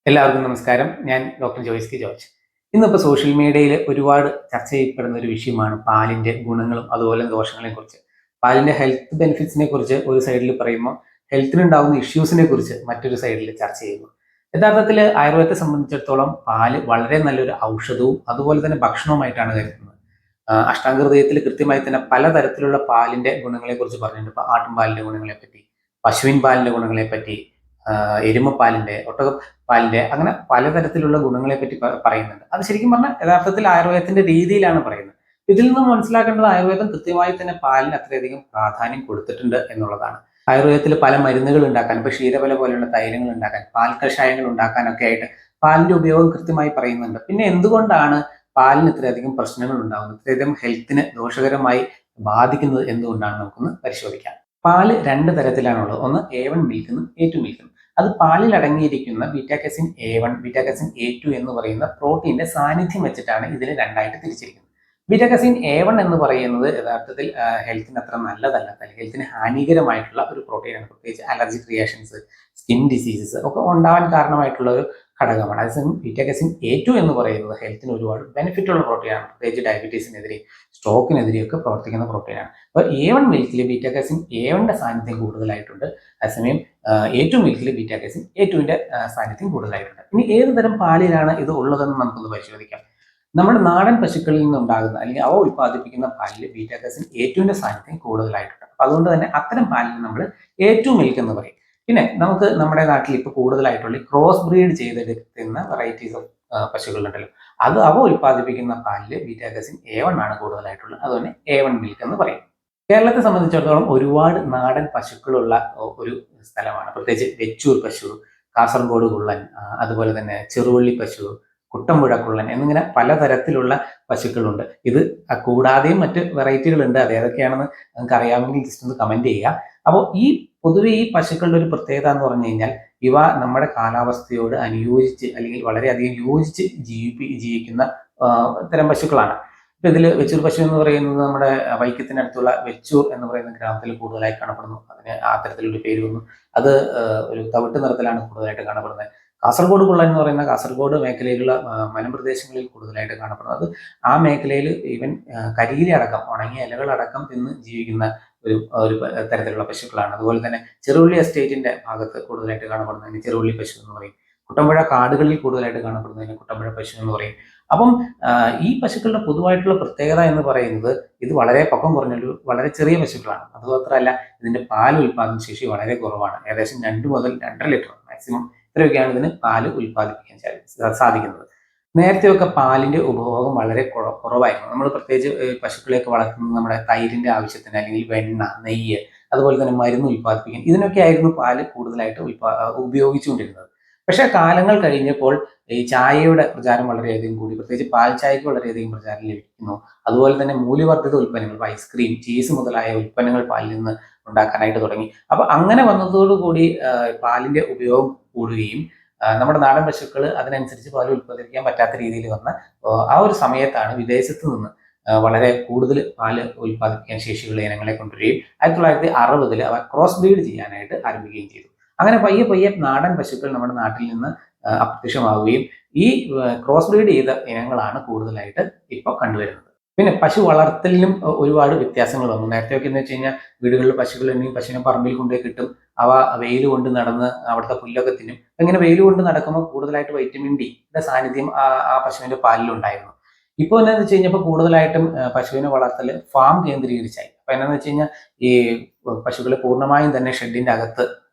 എല്ലാവർക്കും നമസ്കാരം. ഞാൻ ഡോക്ടർ ജോയ്സ് കെ ജോർജ്. ഇന്നിപ്പോൾ സോഷ്യൽ മീഡിയയിൽ ഒരുപാട് ചർച്ച ചെയ്യപ്പെടുന്ന ഒരു വിഷയമാണ് പാലിന്റെ ഗുണങ്ങളും അതുപോലെ ദോഷങ്ങളെയും കുറിച്ച്. പാലിന്റെ ഹെൽത്ത് ബെനിഫിറ്റ്സിനെ കുറിച്ച് ഒരു സൈഡിൽ പറയുമ്പോൾ ഹെൽത്തിനുണ്ടാകുന്ന ഇഷ്യൂസിനെ കുറിച്ച് മറ്റൊരു സൈഡിൽ ചർച്ച ചെയ്യുന്നു. യഥാർത്ഥത്തിൽ ആയുർവേദത്തെ സംബന്ധിച്ചിടത്തോളം പാല് വളരെ നല്ലൊരു ഔഷധവും അതുപോലെ തന്നെ ഭക്ഷണവുമായിട്ടാണ് കരുതുന്നത്. അഷ്ടാംഗഹൃദയത്തിൽ കൃത്യമായി തന്നെ പലതരത്തിലുള്ള പാലിന്റെ ഗുണങ്ങളെ കുറിച്ച് പറഞ്ഞിട്ടുണ്ട്. ഇപ്പോൾ ആട്ടിൻപാലിന്റെ ഗുണങ്ങളെ പറ്റി, പശുവിൻ പാലിന്റെ ഗുണങ്ങളെ പറ്റി, എരുമപ്പാലിന്റെ, ഒട്ടകപ്പാലിന്റെ, അങ്ങനെ പലതരത്തിലുള്ള ഗുണങ്ങളെ പറ്റി പറയുന്നുണ്ട്. അത് ശരിക്കും പറഞ്ഞാൽ യഥാർത്ഥത്തിൽ ആയുർവേദത്തിന്റെ രീതിയിലാണ് പറയുന്നത്. ഇതിൽ നിന്ന് മനസ്സിലാക്കേണ്ടത് ആയുർവേദം കൃത്യമായി തന്നെ പാലിന് അത്രയധികം പ്രാധാന്യം കൊടുത്തിട്ടുണ്ട് എന്നുള്ളതാണ്. ആയുർവേദത്തിൽ പല മരുന്നുകൾ ഉണ്ടാക്കാൻ, ഇപ്പൊ ക്ഷീരബല പോലെയുള്ള തൈലങ്ങൾ ഉണ്ടാക്കാൻ, പാൽ കഷായങ്ങൾ ഉണ്ടാക്കാനൊക്കെ ആയിട്ട് പാലിന്റെ ഉപയോഗം കൃത്യമായി പറയുന്നുണ്ട്. പിന്നെ എന്തുകൊണ്ടാണ് പാലിന് ഇത്രയധികം പ്രശ്നങ്ങൾ ഉണ്ടാകുന്നത്, ഇത്രയധികം ഹെൽത്തിന് ദോഷകരമായി ബാധിക്കുന്നത് എന്തുകൊണ്ടാണ് നമുക്കൊന്ന് പരിശോധിക്കാം. പാല് രണ്ട് തരത്തിലാണുള്ളത്. ഒന്ന് A1 മിൽക്ക് എന്നും A2 മിൽക്ക് എന്നും. അത് പാലിൽ അടങ്ങിയിരിക്കുന്ന ബീറ്റാകസിൻ A1, ബീറ്റാകസിൻ A2 എന്ന് പറയുന്ന പ്രോട്ടീന്റെ സാന്നിധ്യം വെച്ചിട്ടാണ് ഇതിൽ രണ്ടായിട്ട് തിരിച്ചിരിക്കുന്നത്. ബീറ്റാകസിൻ A1 എന്ന് പറയുന്നത് യഥാർത്ഥത്തിൽ ഹെൽത്തിന് അത്ര നല്ലതല്ലാത്ത, ഹെൽത്തിന് ഹാനികരമായിട്ടുള്ള ഒരു പ്രോട്ടീനാണ്. പ്രത്യേകിച്ച് അലർജിക് റിയാക്ഷൻസ്, സ്കിൻ ഡിസീസസ് ഒക്കെ ഉണ്ടാവാൻ കാരണമായിട്ടുള്ള ഒരു ഘടകമാണ്. അതേസമയം ബീറ്റാകസിൻ A2 എന്ന് പറയുന്നത് ഹെൽത്തിന് ഒരുപാട് ബെനിഫിറ്റ് ഉള്ള പ്രോട്ടീനാണ്. പ്രത്യേകിച്ച് ഡയബറ്റീസിനെതിരെയും സ്ട്രോക്കിനെതിരെയൊക്കെ പ്രവർത്തിക്കുന്ന പ്രോട്ടീനാണ്. അപ്പോൾ A1 മിൽക്കിൽ ബീറ്റാകസിൻ A1ന്റെ സാന്നിധ്യം കൂടുതലായിട്ടുണ്ട്. അതേസമയം A2 മിൽക്കിൽ ബീറ്റാകസിൻ A2ന്റെ സാന്നിധ്യം കൂടുതലായിട്ടുണ്ട്. ഇനി ഏത് തരം പാലിലാണ് ഇത് ഉള്ളതെന്ന് നമുക്കൊന്ന് പരിശോധിക്കാം. നമ്മുടെ നാടൻ പശുക്കളിൽ നിന്നുണ്ടാകുന്ന അല്ലെങ്കിൽ അവ ഉൽപ്പാദിപ്പിക്കുന്ന പാലിൽ ബീറ്റാകസിൻ A2ന്റെ സാന്നിധ്യം കൂടുതലായിട്ടുണ്ട്. അപ്പൊ അതുകൊണ്ട് തന്നെ അത്തരം പാലിന് നമ്മൾ A2 മിൽക്ക് എന്ന് പറയും. പിന്നെ നമുക്ക് നമ്മുടെ നാട്ടിൽ ഇപ്പോൾ കൂടുതലായിട്ടുള്ള ക്രോസ് ബ്രീഡ് ചെയ്തെടുക്കുന്ന വെറൈറ്റീസ് ഓഫ് പശുക്കളുണ്ടല്ലോ, അത് അവ ഉൽപ്പാദിപ്പിക്കുന്ന പാലിൽ ബീറ്റാകസിൻ A1 ആണ് കൂടുതലായിട്ടുള്ളത്. അതുകൊണ്ട് A1 മിൽക്ക് എന്ന് പറയും. കേരളത്തെ സംബന്ധിച്ചിടത്തോളം ഒരുപാട് നാടൻ പശുക്കളുള്ള ഒരു സ്ഥലമാണ്. പ്രത്യേകിച്ച് വെച്ചൂർ പശു, കാസർഗോഡ് കുള്ളൻ, അതുപോലെ തന്നെ ചെറുവള്ളി പശു, കുട്ടമ്പുഴ കുള്ളൻ എന്നിങ്ങനെ പലതരത്തിലുള്ള പശുക്കളുണ്ട്. ഇത് കൂടാതെയും മറ്റ് വെറൈറ്റികളുണ്ട്. അത് ഏതൊക്കെയാണെന്ന് നിങ്ങൾക്ക് അറിയാമെങ്കിൽ ജസ്റ്റ് ഒന്ന് കമന്റ് ചെയ്യുക. അപ്പോൾ പൊതുവെ ഈ പശുക്കളുടെ ഒരു പ്രത്യേകത എന്ന് പറഞ്ഞു കഴിഞ്ഞാൽ ഇവ നമ്മുടെ കാലാവസ്ഥയോട് അനുയോജിച്ച് അല്ലെങ്കിൽ വളരെയധികം യോജിച്ച് ജീവിക്കുന്ന തരം പശുക്കളാണ്. ഇപ്പൊ ഇതിൽ വെച്ചൂർ പശു എന്ന് പറയുന്നത് നമ്മുടെ വൈക്കത്തിനടുത്തുള്ള വെച്ചൂർ എന്ന് പറയുന്ന ഗ്രാമത്തിൽ കൂടുതലായി കാണപ്പെടുന്നു. അതിന് ആ തരത്തിലൊരു പേര് വന്നു. അത് ഒരു തവിട്ട് നിറത്തിലാണ് കൂടുതലായിട്ട് കാണപ്പെടുന്നത്. കാസർഗോഡ് കുള്ളൻ എന്ന് പറയുന്ന കാസർഗോഡ് മേഖലയിലുള്ള മലമ്പ്രദേശങ്ങളിൽ കൂടുതലായിട്ട് കാണപ്പെടുന്നത്. ആ മേഖലയിൽ ഈവൻ കരിയില അടക്കം, ഉണങ്ങിയ ഇലകളടക്കം തിന്ന് ജീവിക്കുന്ന ഒരു ഒരു തരത്തിലുള്ള പശുക്കളാണ്. അതുപോലെ തന്നെ ചെറുവള്ളി എസ്റ്റേറ്റിന്റെ ഭാഗത്ത് കൂടുതലായിട്ട് കാണപ്പെടുന്നതിന് ചെറുവള്ളി പശു എന്ന് പറയും. കുട്ടമ്പുഴ കാടുകളിൽ കൂടുതലായിട്ട് കാണപ്പെടുന്നതിന് കുട്ടമ്പുഴ പശു എന്ന് പറയും. അപ്പം ഈ പശുക്കളുടെ പൊതുവായിട്ടുള്ള പ്രത്യേകത എന്ന് പറയുന്നത് ഇത് വളരെ പൊക്കം കുറഞ്ഞൊരു വളരെ ചെറിയ പശുക്കളാണ്. അതുമാത്രമല്ല ഇതിന്റെ പാൽ ഉൽപാദന ശേഷി വളരെ കുറവാണ്. ഏകദേശം 2 മുതൽ 2.5 ലിറ്റർ മാക്സിമം ഇത്രയൊക്കെയാണ് ഇതിന് പാല് ഉൽപ്പാദിപ്പിക്കാൻ സാധിക്കുന്നത്. നേരത്തെയൊക്കെ പാലിന്റെ ഉപഭോഗം വളരെ കുറവായിരുന്നു. നമ്മൾ പ്രത്യേകിച്ച് പശുക്കളെയൊക്കെ വളർത്തുന്നത് നമ്മുടെ തൈരിന്റെ ആവശ്യത്തിന് അല്ലെങ്കിൽ വെണ്ണ, നെയ്യ്, അതുപോലെ തന്നെ മരുന്ന് ഉൽപ്പാദിപ്പിക്കാൻ ഇതിനൊക്കെ ആയിരുന്നു പാല് കൂടുതലായിട്ട് ഉപയോഗിച്ചുകൊണ്ടിരുന്നത്. പക്ഷേ കാലങ്ങൾ കഴിഞ്ഞപ്പോൾ ഈ ചായയുടെ പ്രചാരം വളരെയധികം കൂടി. പ്രത്യേകിച്ച് പാൽ ചായക്ക് വളരെയധികം പ്രചാരം ലഭിക്കുന്നു. അതുപോലെ തന്നെ മൂല്യവർദ്ധിത ഉൽപ്പന്നങ്ങൾ, ഐസ്ക്രീം, ചീസ് മുതലായ ഉൽപ്പന്നങ്ങൾ പാലിൽ നിന്ന് ഉണ്ടാക്കാനായിട്ട് തുടങ്ങി. അപ്പൊ അങ്ങനെ വന്നതോടുകൂടി പാലിന്റെ ഉപയോഗം കൂടുകയും നമ്മുടെ നാടൻ പശുക്കൾ അതിനനുസരിച്ച് പാൽ ഉൽപ്പാദിപ്പിക്കാൻ പറ്റാത്ത രീതിയിൽ വന്ന ആ ഒരു സമയത്താണ് വിദേശത്ത് നിന്ന് വളരെ കൂടുതൽ പാല് ഉൽപ്പാദിപ്പിക്കാൻ ശേഷിയുള്ള ഇനങ്ങളെ കൊണ്ടുവരികയും 1960 അവ ക്രോസ് ബ്രീഡ് ചെയ്യാനായിട്ട് ആരംഭിക്കുകയും ചെയ്തു. അങ്ങനെ പയ്യെ പയ്യെ നാടൻ പശുക്കൾ നമ്മുടെ നാട്ടിൽ നിന്ന് അപ്രത്യക്ഷമാവുകയും ഈ ക്രോസ് ബ്രീഡ് ചെയ്ത ഇനങ്ങളാണ് കൂടുതലായിട്ട് ഇപ്പോൾ കണ്ടുവരുന്നത്. പിന്നെ പശു വളർത്തലിലും ഒരുപാട് വ്യത്യാസങ്ങൾ വന്നു. നേരത്തെയൊക്കെ എന്ന് വെച്ച് കഴിഞ്ഞാൽ വീടുകളിൽ പശുക്കൾ ഉണ്ടെങ്കിൽ പശുവിനെ പറമ്പിൽ കൊണ്ടുപോയി കിട്ടും. അവ വെയിൽ കൊണ്ട് നടന്ന് അവിടുത്തെ പുല്ലൊക്കെ തിന്നും. ഇങ്ങനെ വെയിൽ കൊണ്ട് നടക്കുമ്പോൾ കൂടുതലായിട്ട് വൈറ്റമിൻ ഡിയുടെ സാന്നിധ്യം ആ പശുവിന്റെ പാലിലുണ്ടായിരുന്നു. ഇപ്പോൾ എന്താണെന്ന് വെച്ച് കഴിഞ്ഞാൽ കൂടുതലായിട്ടും പശുവിനെ വളർത്തൽ ഫാം കേന്ദ്രീകരിച്ചായി. അപ്പൊ എന്താണെന്ന് വെച്ച് കഴിഞ്ഞാൽ ഈ പശുക്കളെ പൂർണ്ണമായും തന്നെ ഷെഡിന്റെ അകത്ത്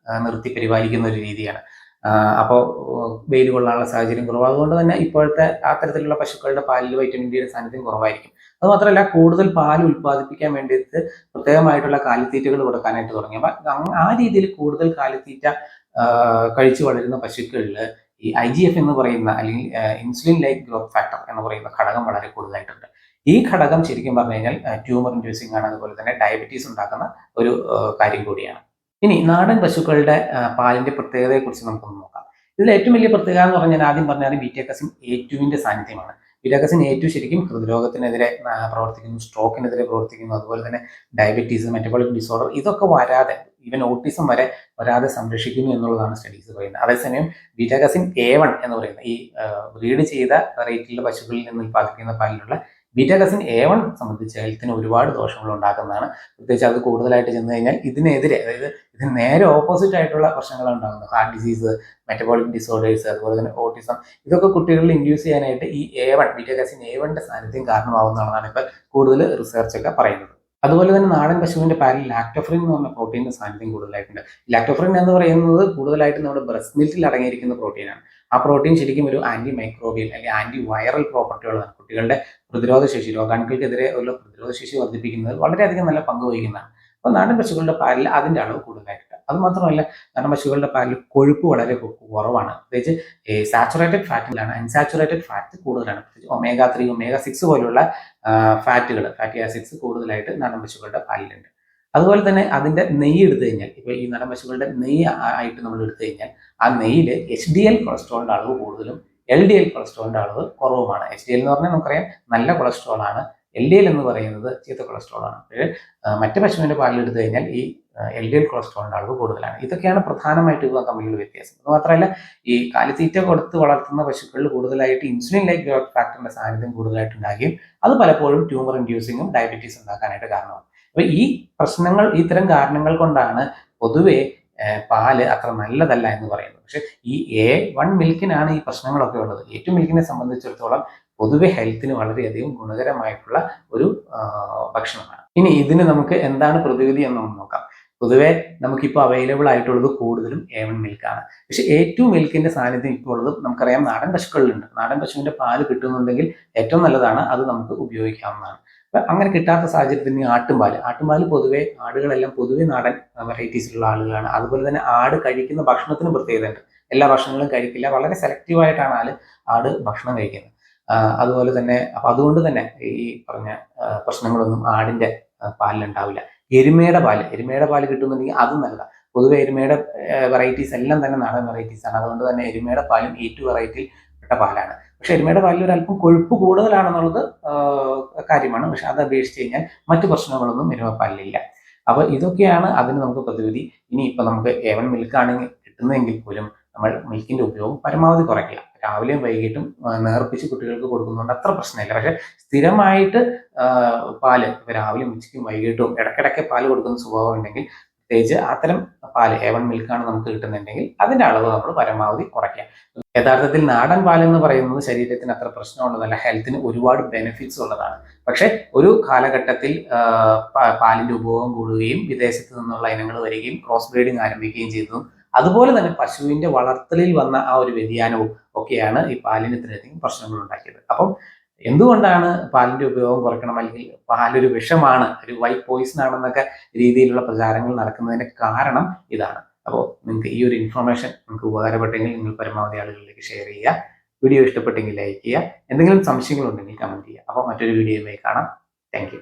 നിർത്തി പരിപാലിക്കുന്ന ഒരു രീതിയാണ്. അപ്പോൾ വെയിൽ കൊള്ളാനുള്ള സാഹചര്യം കുറവ്. അതുകൊണ്ട് തന്നെ ഇപ്പോഴത്തെ ആ തരത്തിലുള്ള പശുക്കളുടെ പാലിൽ വൈറ്റമിൻ ഡിയുടെ സാന്നിധ്യം കുറവായിരിക്കും. അത് മാത്രമല്ല കൂടുതൽ പാൽ ഉൽപ്പാദിപ്പിക്കാൻ വേണ്ടിയിട്ട് പ്രത്യേകമായിട്ടുള്ള കാലിത്തീറ്റകൾ കൊടുക്കാനായിട്ട് തുടങ്ങി. അപ്പൊ ആ രീതിയിൽ കൂടുതൽ കാലിത്തീറ്റ കഴിച്ചു വളരുന്ന പശുക്കളിൽ ഈ IGF എന്ന് പറയുന്ന അല്ലെങ്കിൽ ഇൻസുലിൻ ലൈക്ക് ഗ്രോത്ത് ഫാക്ടർ എന്ന് പറയുന്ന ഘടകം വളരെ കൂടുതലായിട്ടുണ്ട്. ഈ ഘടകം ശരിക്കും പറഞ്ഞു കഴിഞ്ഞാൽ ട്യൂമർ ഇൻഡ്യൂസിംഗ് ആണ്. അതുപോലെ തന്നെ ഡയബറ്റീസ് ഉണ്ടാക്കുന്ന ഒരു കാര്യം കൂടിയാണ്. ഇനി നാടൻ പശുക്കളുടെ പാലിന്റെ പ്രത്യേകതയെ കുറിച്ച് നമുക്കൊന്ന് നോക്കാം. ഇതിൽ ഏറ്റവും വലിയ പ്രത്യേകത എന്ന് പറഞ്ഞാൽ ആദ്യം പറഞ്ഞാൽ ബീറ്റാകസിൻ A2ന്റെ സാന്നിധ്യമാണ്. ബീറ്റാകസിൻ A2 ശരിക്കും ഹൃദ്രോഗത്തിനെതിരെ പ്രവർത്തിക്കുന്നു, സ്ട്രോക്കിനെതിരെ പ്രവർത്തിക്കുന്നു, അതുപോലെ തന്നെ ഡയബറ്റീസ്, മെറ്റബോളിക് ഡിസോർഡർ ഇതൊക്കെ വരാതെ, ഈവൻ ഓട്ടിസം വരെ വരാതെ സംരക്ഷിക്കുന്നു എന്നുള്ളതാണ് സ്റ്റഡീസ് പറയുന്നത്. അതേസമയം ബീറ്റാകസിൻ A1 എന്ന് പറയുന്ന ഈ ബ്രീഡ് ചെയ്ത റേറ്റിലുള്ള പശുക്കളിൽ നിന്ന് ഉൽപ്പാദിപ്പിക്കുന്ന പാലിലുള്ള ബീറ്റാകസിൻ A1 സംബന്ധിച്ച് ഹെൽത്തിന് ഒരുപാട് ദോഷങ്ങൾ ഉണ്ടാക്കുന്നതാണ്. പ്രത്യേകിച്ച് അത് കൂടുതലായിട്ട് ചെന്ന് കഴിഞ്ഞാൽ ഇതിനെതിരെ, അതായത് ഇതിന് നേരെ ഓപ്പോസിറ്റ് ആയിട്ടുള്ള പ്രശ്നങ്ങളാണ് ഉണ്ടാകുന്നത്. ഹാർട്ട് ഡിസീസ്, മെറ്റബോളിക് ഡിസോർഡേഴ്സ്, അതുപോലെ തന്നെ ഓട്ടിസം, ഇതൊക്കെ കുട്ടികളിൽ ഇൻഡ്യൂസ് ചെയ്യാനായിട്ട് ഈ ബീറ്റാകസിൻ A1ന്റെ സാന്നിധ്യം കാരണമാവുന്നതാണെന്നാണ് ഇപ്പോൾ കൂടുതൽ റിസർച്ച് ഒക്കെ പറയുന്നത്. അതുപോലെ തന്നെ നാടൻ പശുവിന്റെ പാലിൽ ലാക്ടോഫറിൻ എന്ന് പറഞ്ഞ പ്രോട്ടീന്റെ സാന്നിധ്യം കൂടുതലായിട്ടുണ്ട്. ലാക്ടോഫറിൻ എന്ന് പറയുന്നത് കൂടുതലായിട്ട് നമ്മുടെ ബ്രസ്റ്റ് മിൽക്കിൽ അടങ്ങിയിരിക്കുന്ന പ്രോട്ടീനാണ്. ആ പ്രോട്ടീൻ ശരിക്കും ഒരു ആന്റി മൈക്രോബിയൽ അല്ലെങ്കിൽ ആന്റി വൈറൽ പ്രോപ്പർട്ടികളാണ്. കുട്ടികളുടെ പ്രതിരോധശേഷി, രോഗാണുക്കൾക്കെതിരെ ഉള്ള പ്രതിരോധശേഷി വർദ്ധിപ്പിക്കുന്നതിൽ വളരെയധികം നല്ല പങ്ക് വഹിക്കുന്നതാണ്. അപ്പോൾ നാടൻ പശുക്കളുടെ പാലിൽ അതിന്റെ അളവ് കൂടുതലായിട്ടുണ്ട്. അത് മാത്രമല്ല, നാടൻ പശുക്കളുടെ പാലിൽ കൊഴുപ്പ് വളരെ കുറവാണ്. പ്രത്യേകിച്ച് സാച്ചുറേറ്റഡ് ഫാറ്റിലാണ്, അൺസാച്ചുറേറ്റഡ് ഫാറ്റ് കൂടുതലാണ്. ഒമേഗ 3, ഒമേഗ 6 പോലുള്ള ഫാറ്റുകൾ, ഫാറ്റി ആസിഡ്സ് കൂടുതലായിട്ട് നാടൻ പശുക്കളുടെ പാലിലുണ്ട്. അതുപോലെ തന്നെ അതിന്റെ നെയ്യ് എടുത്തു കഴിഞ്ഞാൽ, ഇപ്പോൾ ഈ നാടൻ പശുക്കളുടെ നെയ്യ് ആയിട്ട് നമ്മൾ എടുത്തു കഴിഞ്ഞാൽ ആ നെയ്യിൽ HDL കൊളസ്ട്രോളിന്റെ അളവ് കൂടുതലും LDL കൊളസ്ട്രോളിന്റെ അളവ് കുറവുമാണ്. HDL എന്ന് പറഞ്ഞാൽ നമുക്കറിയാം നല്ല കൊളസ്ട്രോൾ ആണ്, LDL എന്ന് പറയുന്നത് ചീത്ത കൊളസ്ട്രോൾ ആണ്. മറ്റ് പശുവിന്റെ പാലിൽ എടുത്തു കഴിഞ്ഞാൽ ഈ LDL കൊളസ്ട്രോളിന്റെ അളവ് കൂടുതലാണ്. ഇതൊക്കെയാണ് പ്രധാനമായിട്ട് ഇവ തമ്മിലുള്ള വ്യത്യാസം. അത് മാത്രമല്ല, ഈ കാലിത്തീറ്റ കൊടുത്ത് വളർത്തുന്ന പശുക്കളിൽ കൂടുതലായിട്ട് ഇൻസുലിൻ ലൈക്ക് ഗ്രോത്ത് ഫാക്ടറിന്റെ സാന്നിധ്യം കൂടുതലായിട്ട് ഉണ്ടാകുകയും അത് പലപ്പോഴും ട്യൂമർ ഇൻഡ്യൂസിങ്ങും ഡയബറ്റീസ് ഉണ്ടാക്കാനായിട്ട് കാരണമാകും. അപ്പൊ ഈ പ്രശ്നങ്ങൾ, ഇത്തരം കാരണങ്ങൾ കൊണ്ടാണ് പൊതുവെ പാല് അത്ര നല്ലതല്ല എന്ന് പറയുന്നത്. പക്ഷെ ഈ A1 മിൽക്കിനാണ് ഈ പ്രശ്നങ്ങളൊക്കെ ഉള്ളത്. A2 മിൽക്കിനെ സംബന്ധിച്ചിടത്തോളം പൊതുവെ ഹെൽത്തിന് വളരെയധികം ഗുണകരമായിട്ടുള്ള ഒരു ഭക്ഷണമാണ്. ഇനി ഇതിന് നമുക്ക് എന്താണ് പ്രതിവിധി എന്ന് നോക്കാം. പൊതുവെ നമുക്കിപ്പോൾ അവൈലബിൾ ആയിട്ടുള്ളത് കൂടുതലും A1 മിൽക്കാണ്. പക്ഷെ A2 മിൽക്കിന്റെ സാന്നിധ്യം ഇപ്പോൾ ഉള്ളത് നമുക്കറിയാം നാടൻ പശുക്കളിലുണ്ട്. നാടൻ പശുവിന്റെ പാല് കിട്ടുന്നുണ്ടെങ്കിൽ ഏറ്റവും നല്ലതാണ്, അത് നമുക്ക് ഉപയോഗിക്കാവുന്നതാണ്. അങ്ങനെ കിട്ടാത്ത സാഹചര്യത്തിൽ ആട്ടുംപാല് പൊതുവെ, ആടുകളെല്ലാം പൊതുവെ നാടൻ വെറൈറ്റീസിലുള്ള ആളുകളാണ്. അതുപോലെ തന്നെ ആട് കഴിക്കുന്ന ഭക്ഷണത്തിന് പ്രത്യേകതയുണ്ട്. എല്ലാ ഭക്ഷണങ്ങളും കഴിക്കില്ല, വളരെ സെലക്റ്റീവായിട്ടാണ് ആട് ഭക്ഷണം കഴിക്കുന്നത്. അതുപോലെ തന്നെ അപ്പൊ അതുകൊണ്ട് തന്നെ ഈ പറഞ്ഞ പ്രശ്നങ്ങളൊന്നും ആടിന്റെ പാലിലുണ്ടാവില്ല. എരുമയുടെ പാല് കിട്ടുന്നുണ്ടെങ്കിൽ അതും നല്ലതാണ്. പൊതുവെ എരുമയുടെ വെറൈറ്റീസ് എല്ലാം തന്നെ നാടൻ വെറൈറ്റീസ് ആണ്. അതുകൊണ്ട് തന്നെ എരുമയുടെ പാലും A2 വെറൈറ്റിയിൽ പെട്ട പാലാണ്. പക്ഷെ എരുമയുടെ പാലിൽ ഒരല്പം കൊഴുപ്പ് കൂടുതലാണെന്നുള്ളത് കാര്യമാണ്. പക്ഷെ അത് അപേക്ഷിച്ച് കഴിഞ്ഞാൽ മറ്റു പ്രശ്നങ്ങളൊന്നും എരുമപ്പാലിലില്ല. അപ്പൊ ഇതൊക്കെയാണ് അതിന് നമുക്ക് പ്രതിവിധി. ഇനി ഇപ്പൊ നമുക്ക് A1 മിൽക്കാണെങ്കിൽ കിട്ടുന്നതെങ്കിൽ പോലും നമ്മൾ മിൽക്കിന്റെ ഉപയോഗം പരമാവധി കുറയ്ക്കുക. രാവിലെയും വൈകിട്ടും നേർപ്പിച്ച് കുട്ടികൾക്ക് കൊടുക്കുന്നതുകൊണ്ട് അത്ര പ്രശ്നമില്ല. പക്ഷെ സ്ഥിരമായിട്ട് പാല് രാവിലെയും ഉച്ചയ്ക്കും വൈകിട്ടും ഇടയ്ക്കിടയ്ക്ക് പാല് കൊടുക്കുന്ന സ്വഭാവം ഉണ്ടെങ്കിൽ, പ്രത്യേകിച്ച് അത്തരം പാല് A1 മിൽക്കാണ് നമുക്ക് കിട്ടുന്നുണ്ടെങ്കിൽ അതിന്റെ അളവ് നമ്മൾ പരമാവധി കുറയ്ക്കുക. യഥാർത്ഥത്തിൽ നാടൻ പാൽ എന്ന് പറയുന്നത് ശരീരത്തിന് അത്ര പ്രശ്നമുള്ളതല്ല, ഹെൽത്തിന് ഒരുപാട് ബെനിഫിറ്റ്സ് ഉള്ളതാണ്. പക്ഷെ ഒരു കാലഘട്ടത്തിൽ പാലിന്റെ ഉപഭോഗം കൂടുകയും വിദേശത്ത് നിന്നുള്ള ഇനങ്ങൾ വരികയും ക്രോസ് ബ്രീഡിങ് ആരംഭിക്കുകയും ചെയ്തതും അതുപോലെ തന്നെ പശുവിന്റെ വളർത്തലിൽ വന്ന ആ ഒരു വ്യതിയാനവും ഒക്കെയാണ് ഈ പാലിന് ഇത്രയധികം പ്രശ്നങ്ങൾ ഉണ്ടാക്കിയത്. അപ്പം എന്തുകൊണ്ടാണ് പാലിന്റെ ഉപയോഗം കുറയ്ക്കണം, അല്ലെങ്കിൽ പാലൊരു വിഷമാണ്, ഒരു വൈറ്റ് പോയിസൺ ആണെന്നൊക്കെ രീതിയിലുള്ള പ്രചാരങ്ങൾ നടക്കുന്നതിന്റെ കാരണം ഇതാണ്. അപ്പോൾ നിങ്ങൾക്ക് ഈ ഒരു ഇൻഫർമേഷൻ നിങ്ങൾക്ക് ഉപകാരപ്പെട്ടെങ്കിൽ നിങ്ങൾ പരമാവധി ആളുകളിലേക്ക് ഷെയർ ചെയ്യുക. വീഡിയോ ഇഷ്ടപ്പെട്ടെങ്കിൽ ലൈക്ക് ചെയ്യുക. എന്തെങ്കിലും സംശയങ്ങളുണ്ടെങ്കിൽ കമന്റ് ചെയ്യുക. അപ്പോൾ മറ്റൊരു വീഡിയോയുമായി കാണാം. Thank you.